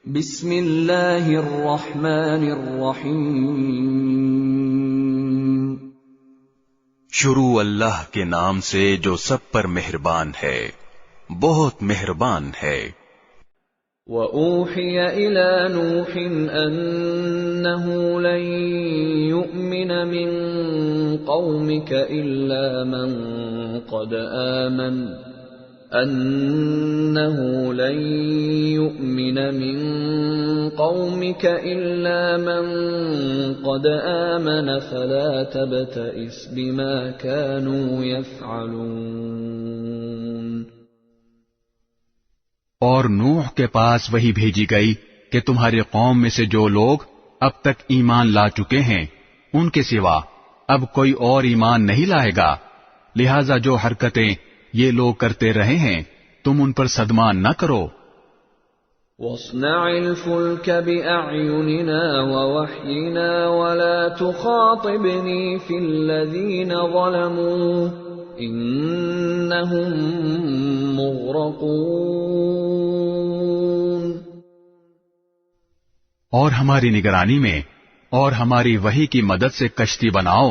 بسم اللہ الرحمن الرحیم۔ شروع اللہ کے نام سے جو سب پر مہربان ہے، بہت مہربان ہے۔ وَأُوحِيَ إِلَى نُوحٍ أَنَّهُ لَن يُؤْمِنَ مِن قَوْمِكَ إِلَّا مَن قَدْ آمَنَ فَلَا تَبْتَئِسْ بِمَا كَانُوا يَفْعَلُونَ۔ اور نوح کے پاس وہی بھیجی گئی کہ تمہاری قوم میں سے جو لوگ اب تک ایمان لا چکے ہیں ان کے سوا اب کوئی اور ایمان نہیں لائے گا، لہذا جو حرکتیں یہ لوگ کرتے رہے ہیں تم ان پر صدمہ نہ کرو۔ وَاصْنَعِ الْفُلْكَ بِأَعْيُنِنَا وَوَحْيِنَا وَلَا تُخَاطِبْنِي فِي الَّذِينَ ظَلَمُوا إِنَّهُمْ مُغْرَقُونَ۔ اور ہماری نگرانی میں اور ہماری وحی کی مدد سے کشتی بناؤ،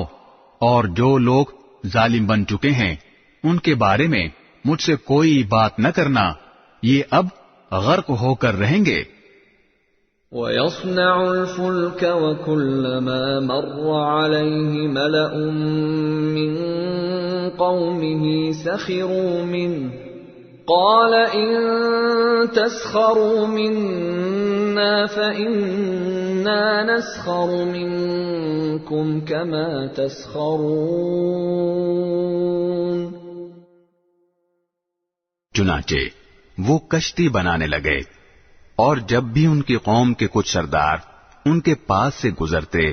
اور جو لوگ ظالم بن چکے ہیں ان کے بارے میں مجھ سے کوئی بات نہ کرنا، یہ اب غرق ہو کر رہیں گے۔ وَيَصْنَعُ الْفُلْكَ وَكُلَّمَا مَرَّ عَلَيْهِ مَلَأٌ مِّن قَوْمِهِ سَخِرُوا مِنْهُ قَالَ إِن تَسْخَرُوا مِنَّا فَإِنَّا نَسْخَرُ مِنكُمْ كَمَا تَسْخَرُونَ۔ چنانچہ وہ کشتی بنانے لگے، اور جب بھی ان کی قوم کے کچھ سردار ان کے پاس سے گزرتے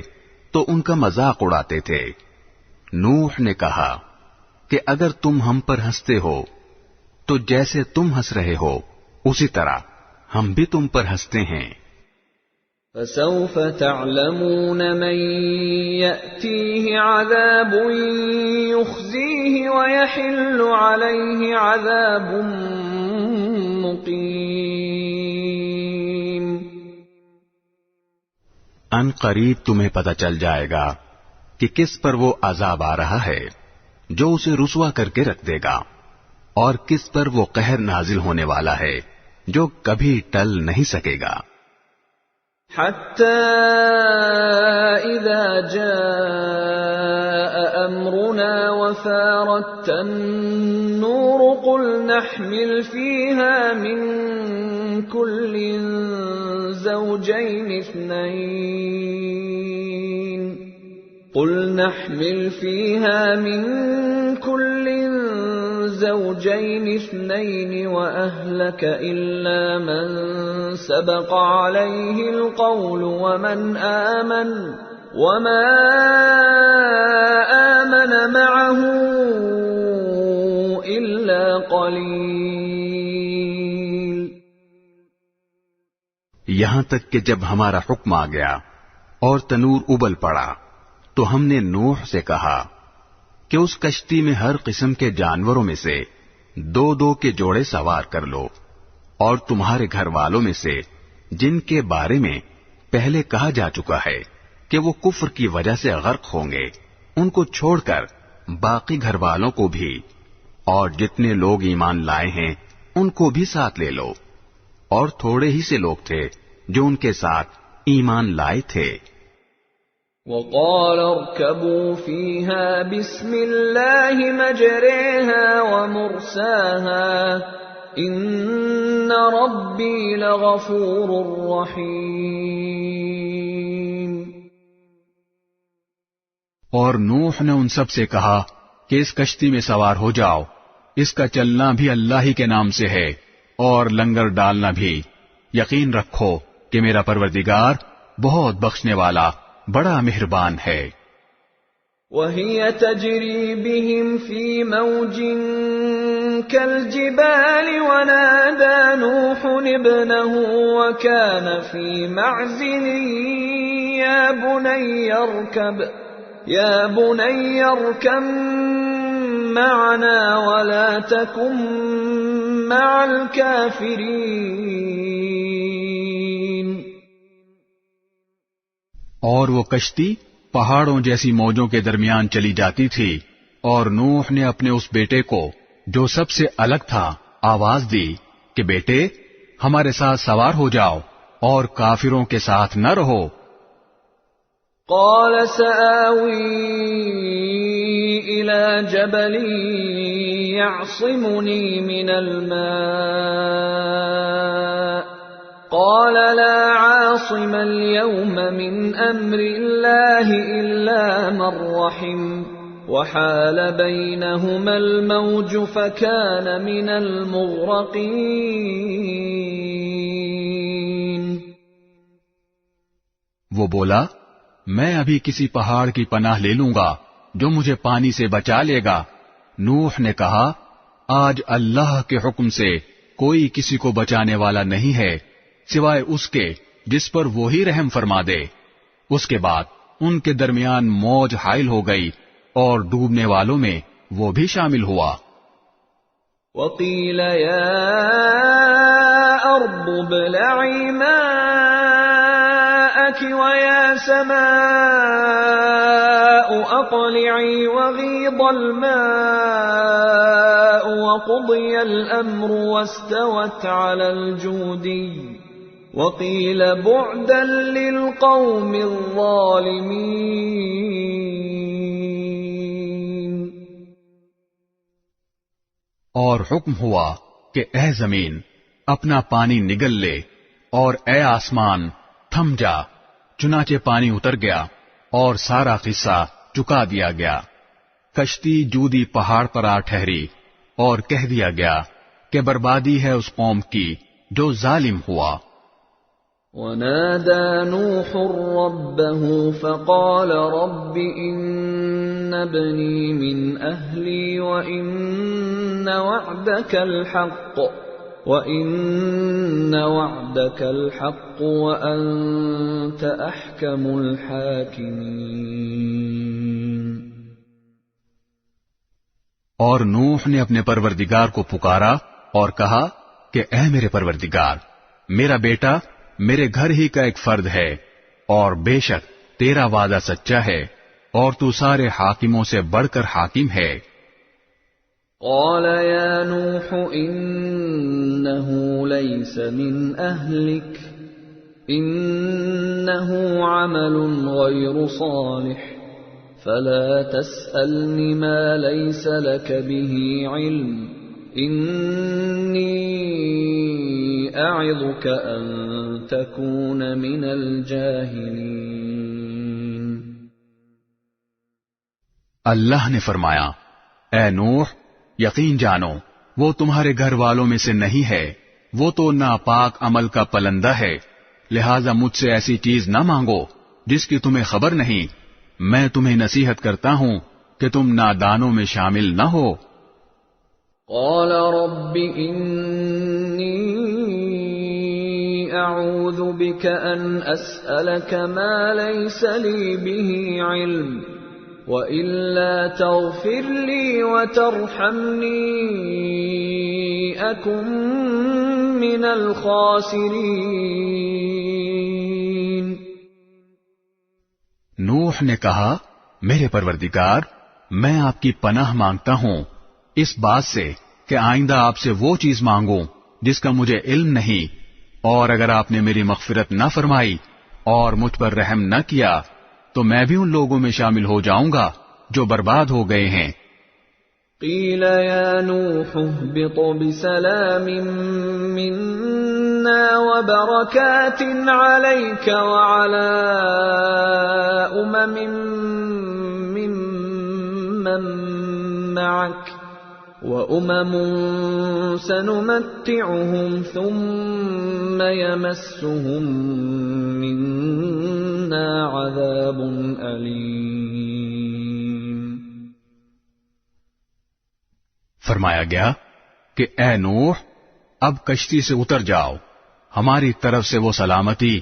تو ان کا مذاق اڑاتے تھے۔ نوح نے کہا کہ اگر تم ہم پر ہنستے ہو تو جیسے تم ہنس رہے ہو اسی طرح ہم بھی تم پر ہنستے ہیں۔ فَسَوْفَ تَعْلَمُونَ مَن يَأْتِيهِ عَذَابٌ يُخْزِيهِ وَيَحِلُّ عَلَيْهِ عَذَابٌ مُقِيمٌ۔ ان قریب تمہیں پتہ چل جائے گا کہ کس پر وہ عذاب آ رہا ہے جو اسے رسوا کر کے رکھ دے گا، اور کس پر وہ قہر نازل ہونے والا ہے جو کبھی ٹل نہیں سکے گا۔ حَتَّى إِذَا جَاءَ أَمْرُنَا وَفَارَتِ النُّورُ قُلْ نَحْمِلُ فِيهَا مِن كُلٍّ زَوْجَيْنِ اثْنَيْنِ وَأَهْلَكَ إِلَّا مَن سَبَقَ عَلَيْهِ الْقَوْلُ وَمَا آمَنَ مَعَهُ إِلَّا قَلِيلٌ۔ یہاں تک کہ جب ہمارا حکم آ گیا اور تنور ابل پڑا تو ہم نے نوح سے کہا کہ اس کشتی میں ہر قسم کے جانوروں میں سے 2 کے جوڑے سوار کر لو، اور تمہارے گھر والوں میں سے جن کے بارے میں پہلے کہا جا چکا ہے کہ وہ کفر کی وجہ سے غرق ہوں گے ان کو چھوڑ کر باقی گھر والوں کو بھی، اور جتنے لوگ ایمان لائے ہیں ان کو بھی ساتھ لے لو، اور تھوڑے ہی سے لوگ تھے جو ان کے ساتھ ایمان لائے تھے۔ وَقَالَ ارْكَبُوا فِيهَا بِسْمِ اللَّهِ مَجْرَاهَا وَمُرْسَاهَا إِنَّ رَبِّي لَغَفُورٌ رَّحِيمٌ۔ اور نوح نے ان سب سے کہا کہ اس کشتی میں سوار ہو جاؤ، اس کا چلنا بھی اللہ ہی کے نام سے ہے اور لنگر ڈالنا بھی، یقین رکھو کہ میرا پروردگار بہت بخشنے والا بڑا مہربان ہے۔ وَهِيَ تَجْرِي بِهِمْ فِي مَوْجٍ كَالْجِبَالِ وَنَادَى نُوحٌ ابْنَهُ وَكَانَ فِي مَعْزِلٍ يَا بُنَيَّ ارْكَب مَّعَنَا وَلَا تَكُن مَّعَ الْكَافِرِينَ۔ اور وہ کشتی پہاڑوں جیسی موجوں کے درمیان چلی جاتی تھی، اور نوح نے اپنے اس بیٹے کو جو سب سے الگ تھا آواز دی کہ بیٹے ہمارے ساتھ سوار ہو جاؤ اور کافروں کے ساتھ نہ رہو۔ قال سآوي إلى جبل يعصمني من الماء قال لا عاصم اليوم من أمر الله إلا من رحم وحال بينهما الموج فكان من المغرقين۔ وہ بولا میں ابھی کسی پہاڑ کی پناہ لے لوں گا جو مجھے پانی سے بچا لے گا۔ نوح نے کہا آج اللہ کے حکم سے کوئی کسی کو بچانے والا نہیں ہے سوائے اس کے جس پر وہی رحم فرما دے۔ اس کے بعد ان کے درمیان موج حائل ہو گئی اور ڈوبنے والوں میں وہ بھی شامل ہوا۔ وَقِيلَ يَا أَرْضُ ابْلَعِي مَاءَكِ وَيَا سَمَاءُ أَقْلِعِي وَغِيضَ الْمَاءُ وَقُضِيَ الْأَمْرُ وَاسْتَوَتْ عَلَى الْجُودِيِّ وَقِيلَ بُعْدًا لِلْقَوْمِ الظَّالِمِينَ۔ اور حکم ہوا کہ اے زمین اپنا پانی نگل لے اور اے آسمان تھم جا، چنانچہ پانی اتر گیا اور سارا قصہ چکا دیا گیا۔ کشتی جودی پہاڑ پر آ ٹھہری اور کہہ دیا گیا کہ بربادی ہے اس قوم کی جو ظالم ہوا۔ وَنَادَى نُوحٌ رَبَّهُ فَقَالَ رَبِّ إِنَّ ابْنِي مِنْ أَهْلِي وَإِنَّ وَعْدَكَ الْحَقُّ وَأَنْتَ أَحْكَمُ الْحَاكِمِينَ۔ اور نوح نے اپنے پروردگار کو پکارا اور کہا کہ اے میرے پروردگار، میرا بیٹا میرے گھر ہی کا ایک فرد ہے، اور بے شک تیرا وعدہ سچا ہے اور تو سارے حاکموں سے بڑھ کر حاکم ہے۔ قال يا نوح إنه ليس من أهلك إنه عمل غير صالح فلا تسألني ما ليس لك به علم إني أعظك أن تكون من الجاهلين۔ اللہ نے فرمایا اے نوح یقین جانو وہ تمہارے گھر والوں میں سے نہیں ہے، وہ تو ناپاک عمل کا پلندہ ہے، لہذا مجھ سے ایسی چیز نہ مانگو جس کی تمہیں خبر نہیں، میں تمہیں نصیحت کرتا ہوں کہ تم نادانوں میں شامل نہ ہو۔ قال رب انی اعوذ بک ان اسألک ما لیس لی به علم وَإِلَّا تَغْفِرْ لِي وَتَرْحَمْنِي أَكُنْ مِنَ الْخَاسِرِينَ۔ نوح نے کہا میرے پروردگار میں آپ کی پناہ مانگتا ہوں اس بات سے کہ آئندہ آپ سے وہ چیز مانگوں جس کا مجھے علم نہیں، اور اگر آپ نے میری مغفرت نہ فرمائی اور مجھ پر رحم نہ کیا تو میں بھی ان لوگوں میں شامل ہو جاؤں گا جو برباد ہو گئے ہیں۔ قیل یا نوح اہبط بسلام منا وبرکات علیک وعلی ممن معک وَأُمَمٌ سَنُمَتِّعُهُمْ ثُمَّ يَمَسُّهُم مِّنَّا عَذَابٌ أَلِيمٌ۔ فرمایا گیا کہ اے نوح اب کشتی سے اتر جاؤ ہماری طرف سے وہ سلامتی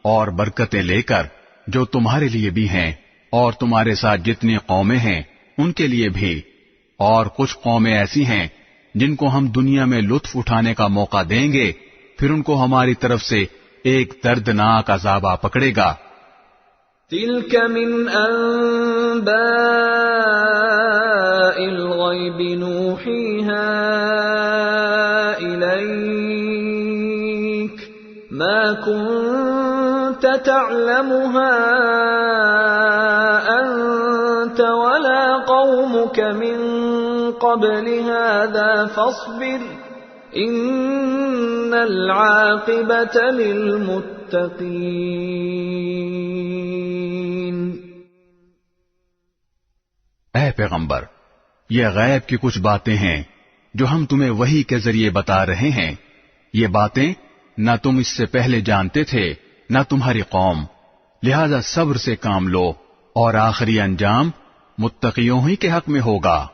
اور برکتیں لے کر جو تمہارے لیے بھی ہیں اور تمہارے ساتھ جتنی قومیں ہیں ان کے لیے بھی، اور کچھ قومیں ایسی ہیں جن کو ہم دنیا میں لطف اٹھانے کا موقع دیں گے پھر ان کو ہماری طرف سے ایک دردناک عذاب آ پکڑے گا۔ تلك من أنباء الغيب نوحيها إليك ما كنت تعلمها أنت ولا قومك من قبل هذا فاصبر إن العاقبة للمتقين۔ اے پیغمبر، یہ غیب کی کچھ باتیں ہیں جو ہم تمہیں وحی کے ذریعے بتا رہے ہیں۔ یہ باتیں نہ تم اس سے پہلے جانتے تھے نہ تمہاری قوم، لہذا صبر سے کام لو اور آخری انجام متقیوں ہی کے حق میں ہوگا۔